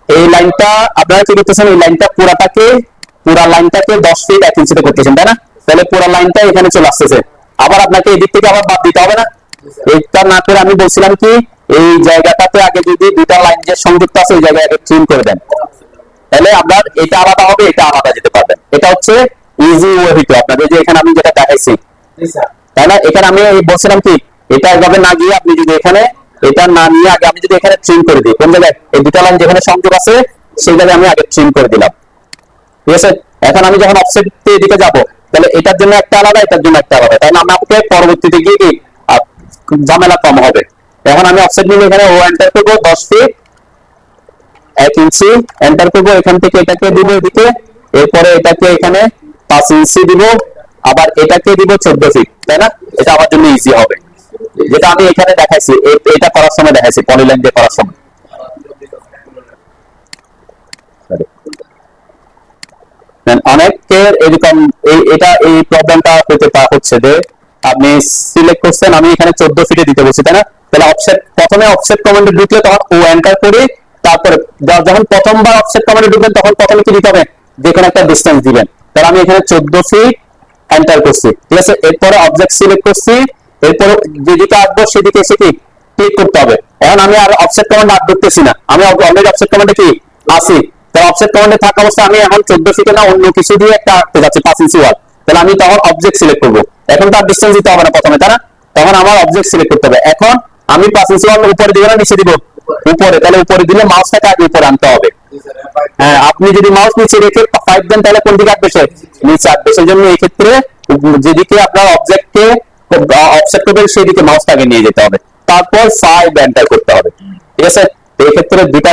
এই লাইনটা আপনারা কি করতেছেন, এই লাইনটা পুরা লাইনটাকে 10 ফিট 1 ইঞ্চিতে করতেছেন, তাই না? তাহলে পুরা লাইনটা এখানে চলে আসতেছে, আবার আপনাকে এই দিক থেকে আবার বাদ দিতে হবে না? এটা না করে আমি বলছিলাম কি এই জায়গাটাতে আগে যদি দুটা লাইন যে সংযুক্ত আছে ওই জায়গায় আগে ট্রিম করে দেন, তাহলে আপনার এটা আলাদা হবে, এটা আলাদা যেতে পারবেন। এটা হচ্ছে ইজি ওয়ে হইতো আপনাদের, যে এখানে আমি যেটা দেখাইছি, তাই না? এখানে আমি বলছিলাম কি এটা এইভাবে না গিয়ে আপনি যদি এখানে এটা না নিয়ে আগে আমি যদি এখানে ট্রিম করে দিই, কোন জায়গায় এই দুটা লাইন যেখানে সংযোগ আছে সেই জায়গায় আমি আগে ট্রিম করে দিলাম, ঠিক আছে? এখন আমি যখন অফসেট দিকে যাব, তাহলে এটার জন্য একটা আলাদা, এটার জন্য একটা আলাদা, তাহলে আমাকে পরবর্তীতে গিয়ে কি ঝামেলা কম হবে। এখন আমি অফসেট নিয়ে এখানে ও এন্টার করবো 10 ফিট 1 ইঞ্চি এন্টার করবো, এখান থেকে এটাকে দিব এদিকে, এরপরে এটাকে এখানে 5 ইঞ্চি দিব, আবার এটাকে দিব 14 ফিট, তাই না? এটা আমার জন্য ইজি হবে, যেটা আমি এখানে দেখাইছি, এটা করার সময় দেখাইছি পলিলাইন দিয়ে করার সময়। অনেকের এরকম এটা এই প্রবলেমটা হচ্ছে যে আপনি সিলেক্ট করছেন, আমি এখানে 14 ফিটে দিতে বলছি, তাই না? তাহলে অফসেট প্রথমে অফসেট কমান্ডে ঢুকলে তখন ও এন্টার করে, তারপরে যখন প্রথমবার অফসেট কমান্ডে ঢুকবেন তখন প্রথমে কি দিতে হবে, যে কোনো একটা ডিসটেন্স দিবেন। তাহলে আমি এখানে 14 ফিট এন্টার করছি, ঠিক আছে? এরপরে অবজেক্ট সিলেক্ট করছি, এরপরে যেদিকে আসবো সেদিকে এসে কি ক্লিক করতে হবে। এখন আমি আর অফসেট কমান্ড আর ঢুকতেছি না, আমি অলরেডি অফসেট কমান্ডে কি আছি, তাহলে অফসেট কমান্ডে থাকা অবস্থায় আমি এখন 14 ফিটে না অন্য কিছু দিয়ে একটা আঁকতে যাচ্ছি 5 ইঞ্চি ওয়াল, তাহলে আমি তখন অবজেক্ট সিলেক্ট করবো। এখন তার ডিসটেন্স দিতে হবে না প্রথমে, তাই না? তখন আমার অবজেক্ট সিলেক্ট করতে হবে। এখন আমি 5 ইঞ্চি ওয়াল উপরে দিব না নিচে দিব? উপরে, তাহলে উপরে দিলে মাউসটাকে আগে উপরে আনতে হবে। হ্যাঁ, আপনি যদি মাউস নিচে রেখে 5 দেন তাহলে কোন দিকে আসবে, সে নিচে আসবে। সেই জন্য এই ক্ষেত্রে যেদিকে আপনার অবজেক্টকে অফসেট করবেন সেই দিকে মাউসটাকে নিয়ে যেতে হবে, তারপর 5 এন্টার করতে হবে, ঠিক আছে? এই ক্ষেত্রে দুইটা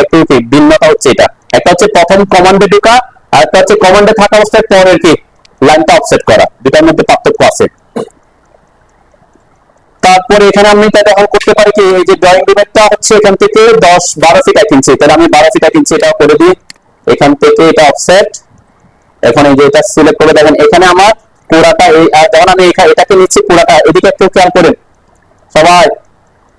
একটু ভিন্নতা হচ্ছে, এটা একটা হচ্ছে প্রথম কমান্ডে ঢোকা, আর একটা হচ্ছে কমান্ডে থাকা অবস্থায় পরের কি লাইনটা অফসেট করা, দুটার মধ্যে পার্থক্য আছে। তারপরে এখানে আমি এখন করতে পারি কি, এই যে ড্রয়িং রুমেরটা হচ্ছে এখান থেকে 12 ফিট 1 ইঞ্চি, তাহলে আমি 12 ফিট 1 ইঞ্চি এটা করে দিই, এখান থেকে এটা অফসেট। এখন এই যে এটা সিলেক্ট করে দেখেন এখানে আমার পুরাটা এই, যখন আমি এটাকে নিচ্ছি পুরাটা এদিকে একটু খেয়াল করেন সবাই,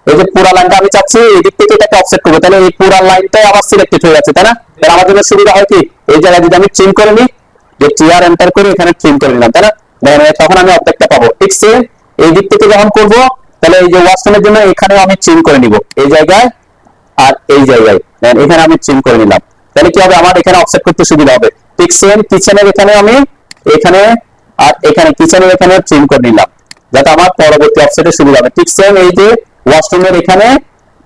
এই যে পুরা লাইনটা আমি চাচ্ছি এদিক থেকে এটাকে অফসেট করবো, তাহলে এই পুরা লাইনটাই আমার সিলেক্টেড হয়ে যাচ্ছে, তাই না? তাহলে আমার জন্য সুবিধা হয় কি, এই জায়গায় যদি আমি ট্রিম করে নিই, যে টিআর এন্টার করে এখানে ট্রিম করে নিলাম, তাই না? তখন আমি অবজেক্টটা পাবো। ঠিক সেম এই দিক থেকে যখন করবো, তাহলে এই যে ওয়াশরুমের জন্য এখানেও আমি ট্রিম করে নিব, এই জায়গায় আর এই জায়গায় এখানে আমি ট্রিম করে নিলাম, তাহলে কি হবে, আমার এখানে অফসেট করতে সুবিধা হবে। ঠিক সেম কিচেনের এখানে আমি এখানে আর এখানে কিচেনের এখানে ট্রিম করে নিলাম, যাতে আমার পরবর্তী অফসেটে সুবিধা হবে। ঠিক সেম এই যে ওয়াশরুমের এখানে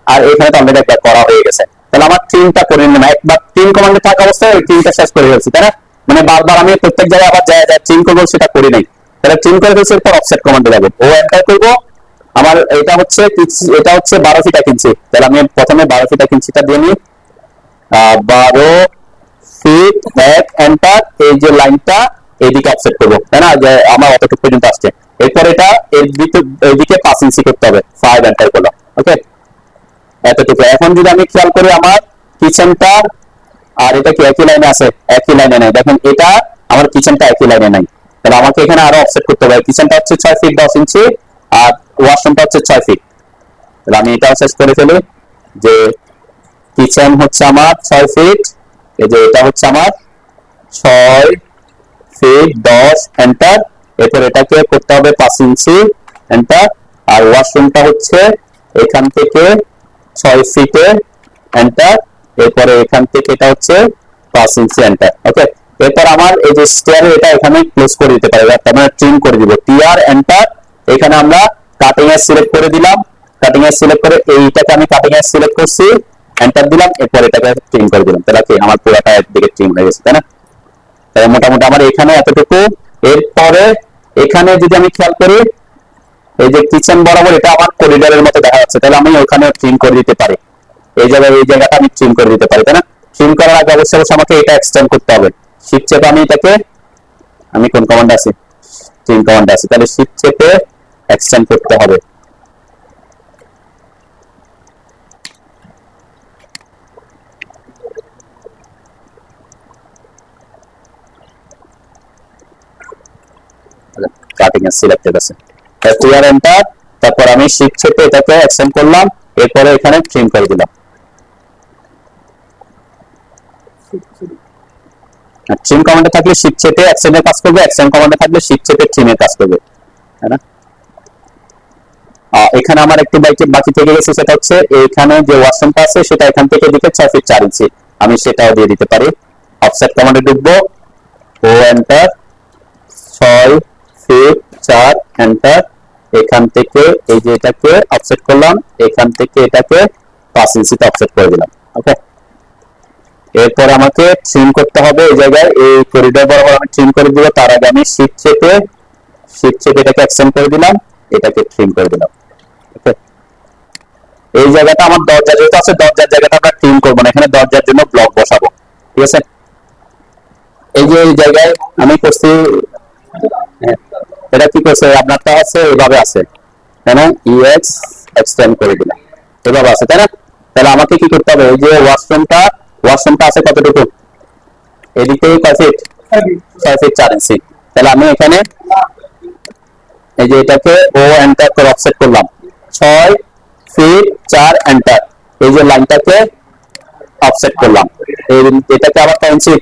আর এখানে তো অলরেডি একটা করা হয়ে গেছে, তাহলে আমার ট্রিমটা করে নিলাম, একবার ট্রিম কমান্ডে থাকা অবস্থায় ওই ট্রিমটা শেষ করে ফেলছি, তাই না? মানে বারবার আমি প্রত্যেক জায়গায় আবার যা ট্রিম করবো সেটা করি নাই, তাহলে ট্রিম করে ফেলছি, এরপর অফসেট কমান্ডে যাবো, ও এন্টার করবো। আমার এটা হচ্ছে 12 ফিট 1 ইঞ্চি, তাহলে আমি প্রথমে 12 ফিট 1 ইঞ্চিটা দিয়ে নিই, 12 ফিট 1 এন্টার, এই যে লাইনটা এইদিকে অফসেট করবো, তাই না? যে আমার অতটুকু পর্যন্ত আসছে, এরপর এটা এইদিকে 5 ইঞ্চি করতে হবে, 5 এন্টার করলাম, ওকে এতটুকু। এখন যদি আমি খেয়াল করি আমার কিচেনটা আর এটা কি একই লাইনে আছে, একই লাইনে নাই, দেখেন এটা আমার কিচেনটা একই লাইনে নাই, তাহলে আমাকে এখানে আরো অফসেট করতে হবে। কিচেনটা হচ্ছে 6 ফিট 10 ইঞ্চি আর ওয়াশরুমটা হচ্ছে 6 ফিট, তাহলে আমি এটা শেষ করে ফেলি যে কিচেন হচ্ছে আমার 6 ফিট, এই যে এটা হচ্ছে আমার 6 ফিট 10 এন্টার, এরপর এটাকে করতে হবে 5 ইঞ্চি এন্টার, আর ওয়াশরুমটা হচ্ছে এখান থেকে 6 ফিটে এন্টার, এরপরে এখান থেকে এটা হচ্ছে 5 ইঞ্চি এন্টার, ওকে। এরপর আমার এই যে স্টেয়ারের এটা এখানে ক্লোজ করে দিতে পারি, আমরা ট্রিম করে দিব, টিআর এন্টার। এখানে আমরা কাটিং এজ সিলেক্ট করে দিলাম, কাটিং এজ সিলেক্ট করে এইটাকে আমি কাটিং এজ সিলেক্ট করছি, এন্টার দিলাম, এরপর এটাকে ট্রিম করে দিলাম। তাহলে কি আমার পুরোটা একদিকে ট্রিম হয়ে গেছে, তাই না? তাহলে মোটামুটি আমার এখানে এতটুকু। এরপরে এখানে যদি আমি খেয়াল করি, এই যে কিচেন বরাবর এটা আমার করিডোরের মতো দেখা যাচ্ছে, তাহলে আমি ওখানে ট্রিম করে দিতে পারি, এই জায়গায় এই জায়গাটা আমি ট্রিম করে দিতে পারি, তাই না? ট্রিম করার আগে অবশ্যই আমাকে এটা এক্সটেন্ড করতে হবে। শিফট চেপে আমি এটাকে, আমি কোন কমান্ড আছে, ট্রিম কমান্ড আছে, তাহলে শিফট চেপে এক্সটেন্ড করতে হবে। কাটিং এজ সিলেক্টেড আছে, টিআর এন্টার। তারপর আমি শিফট চেপে এটাকে এক্সটেন্ড করলাম, এরপরে এখানে ট্রিম করে দিলাম। ট্রিম কমান্ডে থাকলে শিফট চেপে এক্সটেন্ডের কাজ করবে, এক্সটেন্ড কমান্ডে থাকলে শিফট চেপে ট্রিমের কাজ করবে, তাই না? এখানে আমার একটু বাকি থেকে গেছে, সেটা হচ্ছে এইখানে যে ওয়াশরুমটা আছে সেটা এখান থেকে দিকে 6 ফিট 4 ইঞ্চি, আমি সেটাও দিয়ে দিতে পারি। অফসেট কমান্ডে ঢুকবো, ও এন্টার, 6 ফিট 4 এন্টার। এখান থেকে এই যে এটাকে অফসেট করলাম, এখান থেকে এটাকে 5 ইঞ্চিতে অফসেট করে দিলাম। ওকে, এরপর আমাকে ট্রিম করতে হবে এই জায়গায়, এই করিডোর বরাবর আমি ট্রিম করে দিব। তার আগে আমি শিফট চেপে এটাকে এক্সটেন্ড করে দিলাম, এটাকে ট্রিম করে দিলাম। ওকে, এই জায়গাটা আমার দরজা যেহেতু আছে, দরজার জায়গাটা আমরা ট্রিম করবো না, এখানে দরজার জন্য ব্লক বসাবো, ঠিক আছে? এই যে এই জায়গায় আমি করছি, এটা কি করছে আপনারটা আছে এভাবে আছে, তাই না? ইউএক্স এক্সটেন্ড করে দিলাম, এভাবে আছে, তাই না? তাহলে আমাকে কি করতে হবে, এই যে ওয়াশরুমটা আছে কতটুকু, এদিকে কয় ফিট, 6 ফিট 4 ইঞ্চি। তাহলে আমি এখানে এই যে এটাকে ও এন্টার করে অফসেট করলাম, 6 ফিট 4 এন্টার। এই যে লাইনটাকে অফসেট করলাম, এটাকে আবার কয় ইঞ্চি,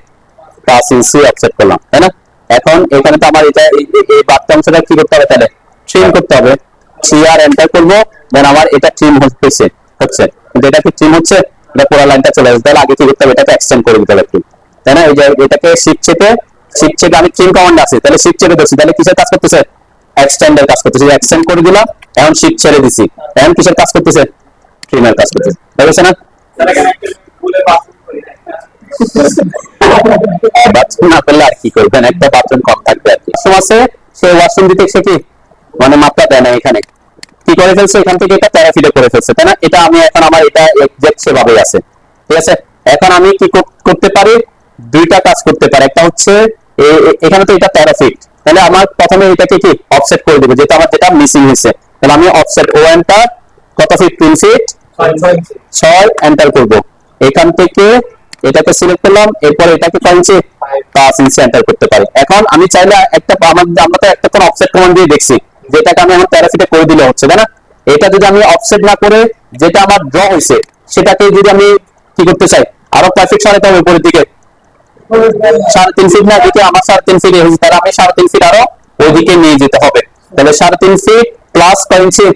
5 ইঞ্চি অফসেট করলাম, তাই না? এখন এখানে তো আমার এটা এই বাড়তি অংশটা কি করতে হবে, তাহলে ট্রিম করতে হবে। আর এন্টার করবো, দেন আমার এটা ট্রিম হচ্ছে, কিন্তু এটা কি ট্রিম হচ্ছে, এটা পুরো লাইনটা চলে যাচ্ছে। তাহলে আগে কি করতে হবে, এটাকে এক্সটেন্ড করে দিতে হবে একটু, তাই না? এই যে এটাকে শিফট চেপে আমি ট্রিম কমান্ড আছে, তাহলে শিফট চেপে ধরছি, তাহলে কিসের কাজ করতেছে, এক্সটেন্ডের কাজ করতেছে। এক্সটেন্ড করে দিলাম, এখন শিফট ছেড়ে দিছি, এখন কিসের কাজ করতেছে, ট্রিমের কাজ করতেছে, বুঝছেন না? বাথরুম না করলে আর কি করবেন, একটা বাথরুম কম থাকবে আর কি। আছে সে ওয়াশরুম দিতে সে কি মানে মাত্রা দেয় না, এখানে কি করে ফেলছে, এখান থেকে এটা 13 ফিটে করে ফেলছে, তাই না? এটা আমি এখন আমার এটা এক্সাক্ট সেভাবে আছে, ঠিক আছে? এখন আমি কি করতে পারি, দুইটা কাজ করতে পারি। একটা হচ্ছে এখানে তো এটা 13 ফিট, তাহলে আমার প্রথমে এটাকে কি অফসেট করে দেবো, যেটা আমার যেটা মিসিং হয়েছে। তাহলে আমি অফসেট ও এন্টার, কত ফিট, 3 ফিট 6 এন্টার করব। এখান থেকে এটাকে সিলেক্ট করলাম, এরপর এটাকে কয় ইঞ্চি, 5 ইঞ্চি এন্টার করতে পারি। এখন আমি চাইলে একটা আমরা তো একটা কোন অফসেট কমান্ড দিয়ে দেখছি, যেটাকে আমি আমার 13 ফিটে করে দিলে হচ্ছে, তাই না? এটা যদি আমি অফসেট না করে যেটা আমার ড্র হয়েছে সেটাকে যদি আমি কি করতে চাই, আরো কয় ফিট সরাতে হবে উপরের দিকে, 3.5 ফিট না, দিকে আমার 3.5 ফিট হয়েছে, তাহলে আমি 3.5 ফিট আরো ওইদিকে নিয়ে যেতে হবে। তাহলে 3.5 ফিট প্লাস কয় ইঞ্চি,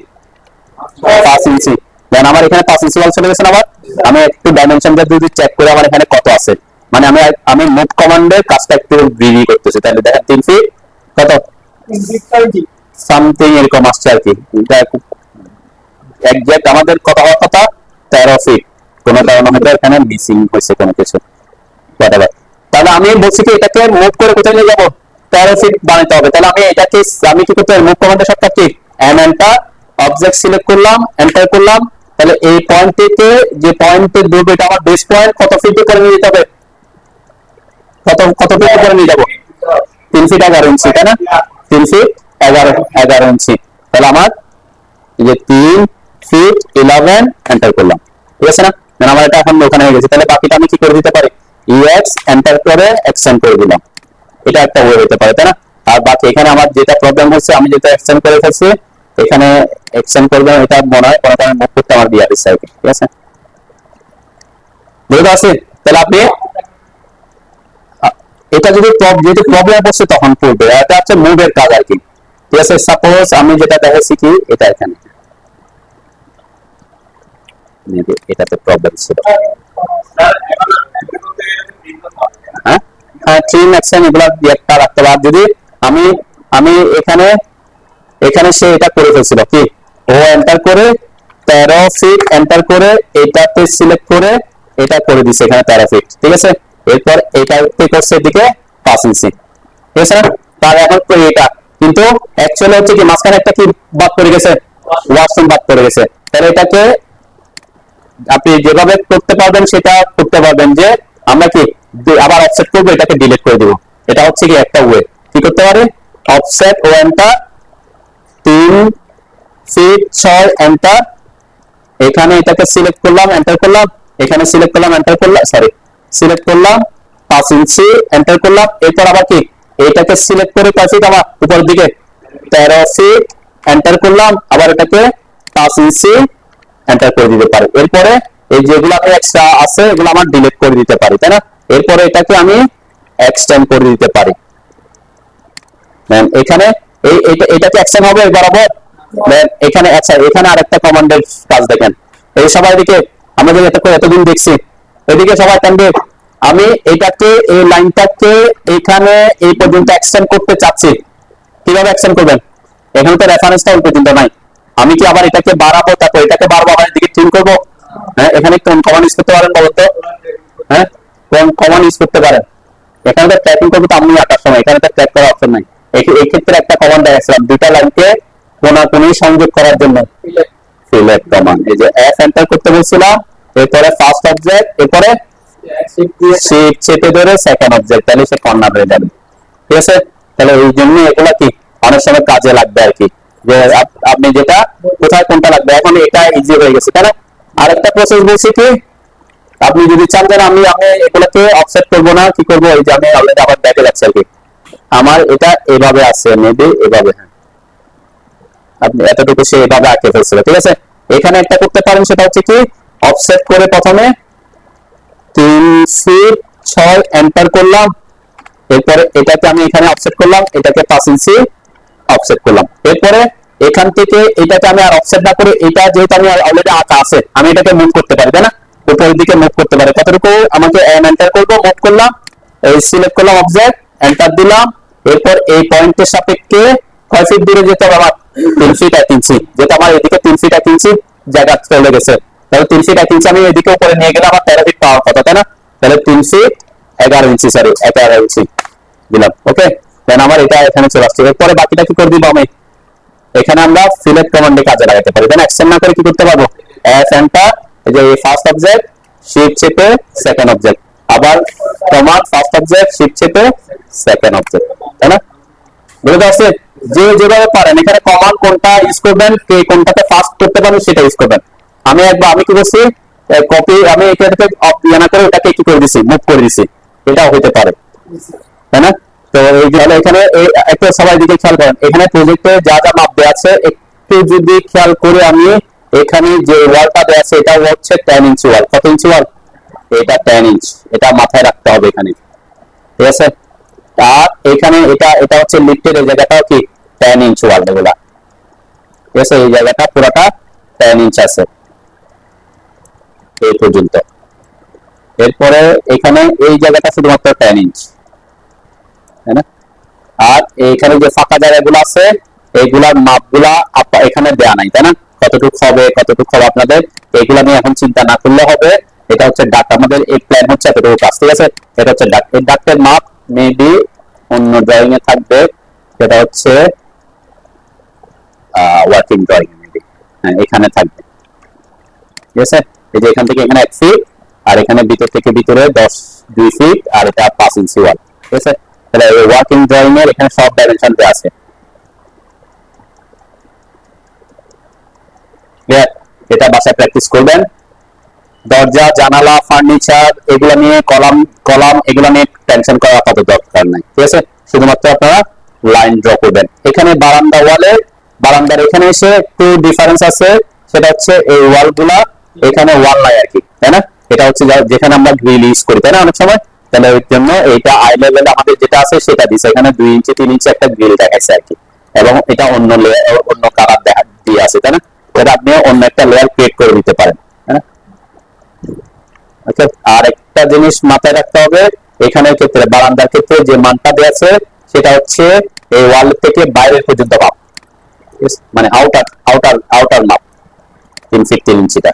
5 ইঞ্চি। দেন আমার এখানে 5 ইঞ্চি ওয়াল চলে গেছে। আবার আমি একটু ডাইমেনশনটা যদি চেক করে আমার এখানে কত আছে, মানে আমি মুভ কমান্ডের কাজটা একটু রিভিউ করতেছি। তাহলে দেখেন 3 ফিট কত সামথিং এরকম আসছে আর কি। এটা এক্সাক্ট আমাদের কত হওয়ার কথা, 13 ফিট। কোন কারণে হয়তো এখানে মিসিং হয়েছে কোনো কিছু, তাহলে আমি বলছি কি এটাকে মুভ করে কোথায় নিয়ে যাবো, 13 ফিট বানাতে হবে। তাহলে আমি কি করতে হবে, মুভ কমান্ডের সাথে কি এন্টার, অবজেক্ট সিলেক্ট করলাম, এন্টার করলাম। তাহলে এই পয়েন্ট থেকে যে পয়েন্টের দূরত্ব, এটা আমার বেস পয়েন্ট, কত ফিট করে নিয়ে যেতে হবে, কত ফিট করে নিয়ে যাবো, 3 ফিট 11 ইঞ্চি, তাই না? 3 ফিট 11 ইঞ্চি। তাহলে আমার এই যে 3 ফিট 11 এন্টার করলাম, ঠিক আছে না? আমার এটা এখন ওখানে হয়ে গেছে। তাহলে বাকিটা আমি কি করে দিতে পারি, ইউএক্স এন্টার করে এক্সটেন্ড করে দিলাম, এটা একটা ওয়ে হতে পারে, তাই না? আর বাকি এখানে আমার যেটা প্রবলেম হচ্ছে, আমি যেটা এক্সটেন্ড করে ফেলছি, এখানে এক্সটেন্ড করবে, এটা মনে হয় কোনো কারণে মুভ করতে আমার বিআরএস সাইডে, ঠিক আছে? বুঝতে পারছি? তাহলে আপনি এটা যদি যেহেতু প্রবলেম পড়ছে তখন পড়বে, এটা হচ্ছে মুভের কাজ আর কি, ঠিক আছে? সাপোজ আমি যেটা দেখাচ্ছি কি, এটা এখানে এটাতে প্রবলেম ছিল, হ্যাঁ থ্রি ম্যাক্সিমাম এগুলা একটা রাখতে পারে। যদি আমি আমি এখানে এখানে সে এটা করে ফেলছিল কি, ও এন্টার করে 13 ফিট এন্টার করে এটাতে সিলেক্ট করে এটা করে দিছে এখানে 13 ফিট, ঠিক আছে। এরপর এটা করছে এদিকে 5 ইঞ্চি, ঠিক আছে। তার এখন তো এটা কিন্তু অ্যাকচুয়ালি হচ্ছে কি মাঝখানে একটা কি বাদ পড়ে গেছে, ওয়াশরুম বাদ পড়ে গেছে। তাহলে এটাকে আপনি যেভাবে করতে পারবেন সেটা করতে পারবেন যে আমরা কি আবার অফসেট করবো, এটাকে ডিলিট করে দিব। এটা হচ্ছে কি একটা ওয়ে কি করতে পারে, অফসেট ওয়েনটা 3 ফিট 6 এন্টার, এখানে এটাকে সিলেক্ট করলাম এন্টার করলাম, এখানে সিলেক্ট করলাম এন্টার করলাম, সরি সিলেক্ট করলাম 5 ইঞ্চি এন্টার করলাম। এরপর আবার কি এটাকে সিলেক্ট করে কয় ফিট আমার উপরের দিকে 13 ফিট এন্টার করলাম, আবার এটাকে 5 ইঞ্চি এন্টার করে দিতে পারি। এরপরে এই যেগুলো আমি এক্সট্রা আছে এগুলো আমার ডিলিট করে দিতে পারি, তাই না। এরপরে এটাকে আমি এক্সটেন্ড করে দিতে পারি। এখানে এটাকে এক্সটেন্ড হবে বরাবর। এখানে আচ্ছা এখানে আরেকটা কমান্ডের কাজ দেখেন, এই সবাই দিকে আমরা যে এতদিন দেখছি এদিকে সবাই কান্দে, আমি এটাকে এই লাইনটাকে এখানে এই পর্যন্ত এক্সটেন্ড করতে চাচ্ছি। কিভাবে এক্সটেন্ড করবেন, এখানে তো রেফারেন্সটা ওই পর্যন্ত নাই, আমি কি আবার এটাকে বাড়াবো তারপর এটাকে বাড়বো আবার এদিকে ট্রিম করবো। হ্যাঁ, এখানে কোন কমান্ড ইউজ করতে পারেন বলতো, হ্যাঁ কোন কমান্ড ইউজ করতে পারেন। এখানে তো ট্র্যাকিং করবো তো আমি আঁকার সময়, এখানে তো ট্র্যাক করার অপশন নাই। এই ক্ষেত্রে একটা কমান্ড দেখাচ্ছিলাম দুইটা লাইনকে কোনাকুনি সংযোগ করার জন্য, সিলেক্ট কমান্ড। এই যে এফ এন্টার করতে বলছিলাম, এরপরে ফার্স্ট অবজেক্ট, এরপরে শিফট চেপে ধরে সেকেন্ড অবজেক্ট, তাহলে সে কর্নার হয়ে যাবে, ঠিক আছে। তাহলে এই জন্য এগুলা কি অনেক সময় কাজে লাগবে আর কি, যে আপনি যেটা কোথায় কোনটা লাগবে। এখন এটা ইজি হয়ে গেছে, তাই না। আরেকটা প্রসেস বলছি কি, আপনি যদি চান যে আমি এগুলোকে অফসেট করবো না, কি করবো, এই যে আমি অলরেডি আবার দেখে যাচ্ছি আর কি, আমার এটা এভাবে আছে মেবি এভাবে, হ্যাঁ আপনি এতটুকু সে এভাবে আঁকে ফেলছিল, ঠিক আছে। এখানে একটা করতে পারেন, সেটা হচ্ছে কি অফসেট করে প্রথমে 3 ফিট 6 এন্টার করলাম, এরপরে এটাকে আমি এখানে অফসেট করলাম, এটাকে 5 ইঞ্চি অফসেট করলাম। এরপরে এখান থেকে এটাকে আমি আর অফসেট না করে এটা যেহেতু আমি অলরেডি আঁকা আছে আমি এটাকে মুভ করতে পারি, তাই না। উপরের দিকে মুভ করতে পারি, কতটুকু আমাকে এন্টার করবো, মুভ করলাম, এই সিলেক্ট করলাম অবজেক্ট এন্টার দিলাম। এরপর এই পয়েন্টের সাপেক্ষে কয় ফিট দূরে যেতে হবে আমার 3 ফিট 1 ইঞ্চি, যেটা আমার এদিকে 3 ফিট 1 ইঞ্চি জায়গা চলে গেছে, তাহলে 3 ফিট 1 ইঞ্চি আমি এদিকে উপরে নিয়ে গেলে আমার 13 ফিট পাওয়ার কথা, তাই না। তাহলে 3 ফিট 11 ইঞ্চি, সরি 11 ইঞ্চি দিলাম, ওকে। দেন আমার এটা এখানে চলে আসছে। এরপরে বাকিটা কি করে দিব আমি, এখানে আমরা সিলেক্ট কমান্ডে কাজে লাগাতে পারি, দেন এক্সটেন্ড না করে কি করতে পারবো, এফ এন্টার, এই যে ফার্স্ট অবজেক্ট শিফট চেপে সেকেন্ড অবজেক্ট, আবার কমান্ড ফার্স্ট অবজেক্ট শিফট চেপে সেকেন্ড অবজেক্ট, তাই না। বুঝতে পারছে, যে যেভাবে পারেন এখানে কমান্ড কোনটা ইউজ করবেন, কে কোনটাতে ফার্স্ট করতে পারবেন সেটা ইউজ করবেন। আমি কি করছি, কপি আমি এটাকে না করে ওটাকে কি করে দিছি, মুভ করে দিছি, এটাও হতে পারে, তাই না। তো এই যে এখানে একটা সবাই দিকে খেয়াল করেন, এখানে প্রজেক্টে যা যা মাপ দেওয়া আছে একটু যদি খেয়াল করে আমি এখানে যে ওয়ালটা দেওয়া আছে এটা হচ্ছে 10 ইঞ্চি ওয়াল। কত ইঞ্চি ওয়াল, এটা 10 ইঞ্চ, এটা মাথায় রাখতে হবে এখানে, ঠিক আছে। আর এখানে এটা হচ্ছে লিফটের এই জায়গাটাও কি 10 ইঞ্চ ওয়াল, এগুলা ঠিক আছে। এই জায়গাটা পুরোটা 10 ইঞ্চ আছে এই পর্যন্ত। এরপরে এখানে এই জায়গাটা শুধুমাত্র 10 ইঞ্চ, তাই না। আর এখানে যে ফাঁকা জায়গাগুলো আছে এইগুলার মাপগুলা এখানে দেয়া নাই, তাই না। কতটুকু হবে আপনাদের এগুলা নিয়ে এখন চিন্তা না করলে হবে। এটা হচ্ছে ডাক্ট, আমাদের এই প্ল্যান হচ্ছে এতটুকু কাজ, ঠিক আছে। এটা হচ্ছে ডাক্ট, এই ডাক্টের মাপ মেবি অন্য ড্রয়িং এ থাকবে, সেটা হচ্ছে ওয়ার্কিং ড্রয়িং মেবি, হ্যাঁ এখানে থাকবে, ঠিক আছে। এই যে এখান থেকে এখানে 1 ফিট আর এখানে ভিতর থেকে ভিতরে 2 ফিট আর এটা 5 ইঞ্চি ওয়াল, ঠিক আছে। তাহলে এই ওয়ার্কিং ড্রয়িং এর এখানে সব ডাইমেনশন দেওয়া আছে, এটা বাসায় প্র্যাকটিস করবেন। দরজা জানালা ফার্নিচার এগুলো নিয়ে কলাম এগুলো নিয়ে টেনশন করা আপাতত দরকার নাই, ঠিক আছে। শুধুমাত্র আপনারা লাইন ড্র করবেন। এখানে বারান্দার এখানে এসে একটু ডিফারেন্স আছে, সেটা হচ্ছে এই ওয়ালগুলা এখানে ওয়াল নাই আর কি, তাই না। এটা হচ্ছে যেখানে আমরা গ্রিল ইউজ করি, তাই না অনেক সময়। তাহলে ওই জন্য এইটা আই লেভেল আমাদের যেটা আছে সেটা দিচ্ছে, এখানে 2 ইঞ্চি 3 ইঞ্চি একটা গ্রিল দেখাচ্ছে আর কি, এবং এটা অন্য কালার দিয়ে আছে, তাই না। এটা আপনি অন্য একটা লেয়ার ক্রিয়েট করে দিতে পারেন, হ্যাঁ। আর একটা জিনিস মাথায় রাখতে হবে, এখানের ক্ষেত্রে বারান্দার ক্ষেত্রে যে মানটা দেওয়া আছে সেটা হচ্ছে এই ওয়াল থেকে বাইরের পর্যন্ত মাপ, মানে আউটার মাপ 3 ফিট 3 ইঞ্চিটা।